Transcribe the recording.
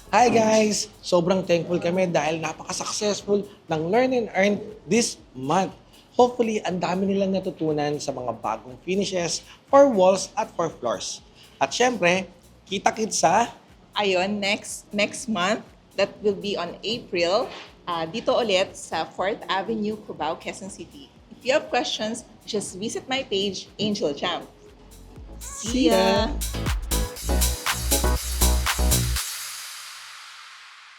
Hi guys! Sobrang thankful kami dahil napaka-successful ng Learn and Earn this month. Hopefully, ang dami nilang natutunan sa mga bagong finishes for walls at for floors. At syempre, kita-kits sa Ayun, next month, that will be on April, dito ulit sa 4th Avenue, Cubao, Quezon City. If you have questions, just visit my page, Angel Jam. See See ya! ya!